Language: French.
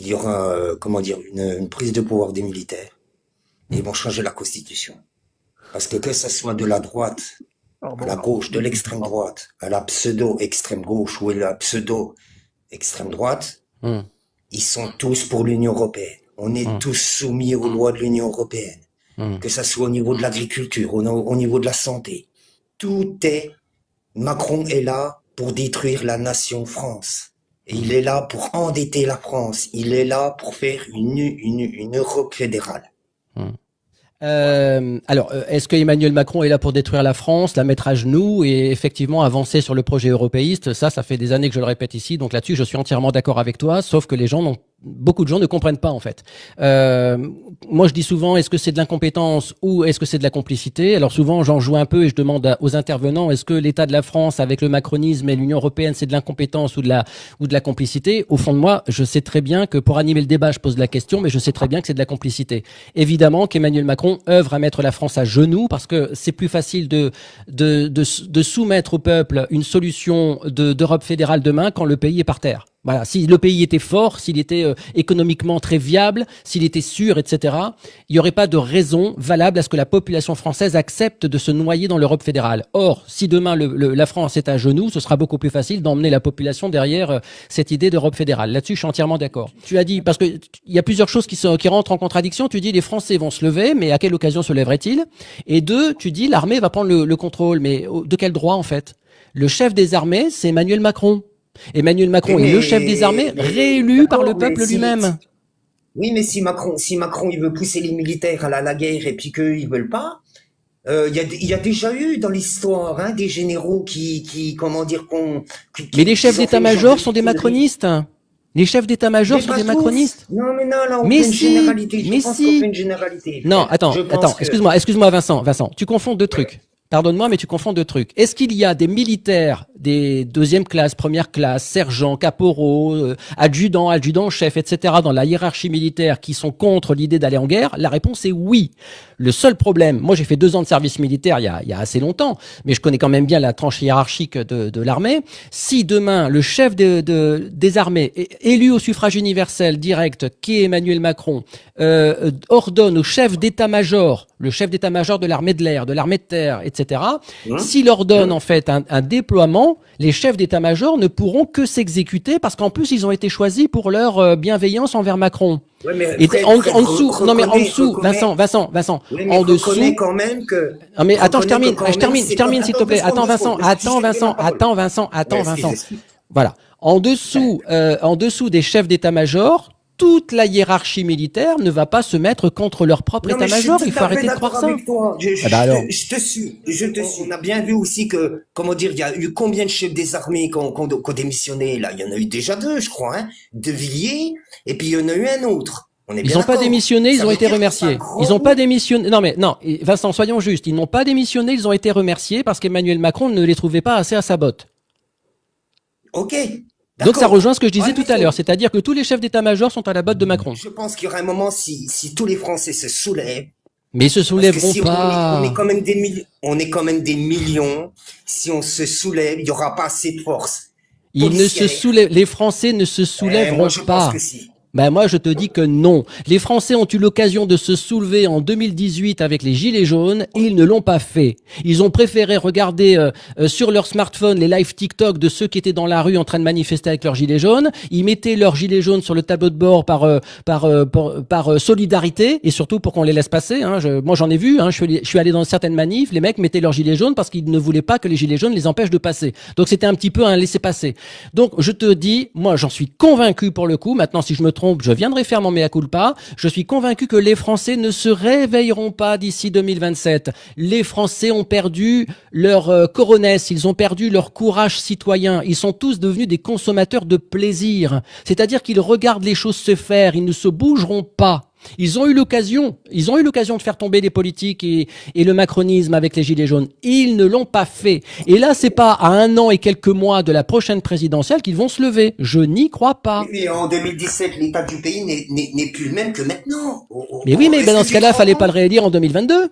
il y aura, comment dire, une prise de pouvoir des militaires et ils vont changer la Constitution. Parce que ça soit de la droite à la gauche, de l'extrême droite à la pseudo-extrême gauche ou à la pseudo-extrême droite, Hum, ils sont tous pour l'Union européenne. On est hum, tous soumis aux lois de l'Union européenne. hum. Que ça soit au niveau de l'agriculture, au niveau de la santé. Tout est, Macron est là pour détruire la nation France. Et il est là pour endetter la France. Il est là pour faire une Europe fédérale. Hum. Voilà. Est-ce que Emmanuel Macron est là pour détruire la France, la mettre à genoux et effectivement avancer sur le projet européiste? Ça fait des années que je le répète ici, donc là-dessus, je suis entièrement d'accord avec toi, sauf que beaucoup de gens ne comprennent pas en fait. Moi, je dis souvent, est-ce que c'est de l'incompétence ou est-ce que c'est de la complicité? Alors souvent, j'en joue un peu et je demande aux intervenants, est-ce que l'état de la France avec le macronisme et l'Union européenne, c'est de l'incompétence ou de la complicité? Au fond de moi, je sais très bien que pour animer le débat, je pose la question, mais je sais très bien que c'est de la complicité. Évidemment qu'Emmanuel Macron œuvre à mettre la France à genoux parce que c'est plus facile de soumettre au peuple une solution d'Europe fédérale demain quand le pays est par terre. Voilà, si le pays était fort, s'il était économiquement très viable, s'il était sûr, etc., il n'y aurait pas de raison valable à ce que la population française accepte de se noyer dans l'Europe fédérale. Or, si demain la France est à genoux, ce sera beaucoup plus facile d'emmener la population derrière cette idée d'Europe fédérale. Là-dessus, je suis entièrement d'accord. Tu as dit, parce que il y a plusieurs choses qui rentrent en contradiction. Tu dis les Français vont se lever, mais à quelle occasion se lèveraient-ils? Et deux, tu dis l'armée va prendre le contrôle, mais de quel droit en fait? Le chef des armées, c'est Emmanuel Macron. Emmanuel Macron est le chef des armées réélu par le D'accord, mais peuple lui-même. oui, mais si Macron, il veut pousser les militaires à la guerre et puis qu'eux, ils veulent pas, il y a déjà eu dans l'histoire, hein, des généraux comment dire, Mais les chefs qui ont fait le genre de d'état-major sont des conneries. macronistes. Les chefs d'état-major Mais sont pas des tous. macronistes. Non, mais non, là, on Mais fait une si, généralité. Je mais pense qu'on fait si. une généralité, Non, frère. Je pense que, excuse-moi, Vincent, tu confonds deux trucs. Pardonne-moi, mais tu confonds deux trucs. Est-ce qu'il y a des militaires, des deuxième classe, première classe, sergents, caporaux, adjudants-chefs, etc., dans la hiérarchie militaire qui sont contre l'idée d'aller en guerre? La réponse est oui. Le seul problème, moi j'ai fait 2 ans de service militaire il y a assez longtemps, mais je connais quand même bien la tranche hiérarchique de l'armée. Si demain le chef des armées, élu au suffrage universel direct, qui est Emmanuel Macron, ordonne au chef d'état-major, le chef d'état-major de l'armée de l'air, de l'armée de terre, etc., hein, s'il ordonne hein. en fait un déploiement, les chefs d'état-major ne pourront que s'exécuter parce qu'en plus ils ont été choisis pour leur bienveillance envers Macron. Ouais, mais Et frère, en dessous, non mais en dessous, reconnais. Vincent, Oui, mais en reconnais dessous. quand même que, Non mais attends, reconnais que quand même, je c'est pas, termine s'il te attends, plaît. Attends Vincent, parce que je t'ai donné ma parole. Ouais, attends excuse, Vincent. excuse. Voilà. En dessous des chefs d'état-major, toute la hiérarchie militaire ne va pas se mettre contre leur propre Non, mais je suis état-major. tout Il faut à fait arrêter de croire d'accord ça. avec toi. Ah bah alors. Je te suis, je te suis. On a bien vu aussi que, comment dire, il y a eu combien de chefs des armées qui ont démissionné, là? Il y en a eu déjà 2, je crois, hein. De Villiers, et puis il y en a eu un autre. On est Ils bien n'ont pas d'accord. démissionné, ils Ça ont veut été dire que c'est un remerciés. Ils grand n'ont pas groupe. démissionné. Non mais non, Vincent, soyons justes. Ils n'ont pas démissionné, ils ont été remerciés parce qu'Emmanuel Macron ne les trouvait pas assez à sa botte. Ok, Donc ça d'accord. rejoint ce que je disais tout à l'heure, Admettons. c'est-à-dire que tous les chefs d'état-major sont à la botte de Macron. Je pense qu'il y aura un moment si tous les Français se soulèvent, Mais ils se parce que soulèveront si on est pas. quand même on est quand même des millions, si on se soulève, il y aura pas assez de force policière. Les Français ne se Moi, soulèveront je pense pas. que si. Ben moi je te dis que non. Les Français ont eu l'occasion de se soulever en 2018 avec les gilets jaunes et ils ne l'ont pas fait. Ils ont préféré regarder sur leur smartphone les lives TikTok de ceux qui étaient dans la rue en train de manifester avec leurs gilets jaunes. Ils mettaient leurs gilets jaunes sur le tableau de bord par solidarité et surtout pour qu'on les laisse passer. Hein. Moi j'en ai vu. Hein. Je suis allé dans certaines manifs. Les mecs mettaient leurs gilets jaunes parce qu'ils ne voulaient pas que les gilets jaunes les empêchent de passer. Donc c'était un petit peu un laisser-passer. Donc je te dis, moi j'en suis convaincu pour le coup. Maintenant si je me trompe, je viendrai faire mon mea culpa. Je suis convaincu que les Français ne se réveilleront pas d'ici 2027. Les Français ont perdu leur coronesse, ils ont perdu leur courage citoyen. Ils sont tous devenus des consommateurs de plaisir. C'est-à-dire qu'ils regardent les choses se faire, ils ne se bougeront pas. Ils ont eu l'occasion de faire tomber les politiques et le macronisme avec les gilets jaunes. Ils ne l'ont pas fait. Et là, c'est pas à 1 an et quelques mois de la prochaine présidentielle qu'ils vont se lever. Je n'y crois pas. Mais en 2017, l'état du pays n'est plus le même que maintenant. Mais oui, mais Est-ce dans que ce tu te cas-là, rends fallait pas le compte? réélire en 2022.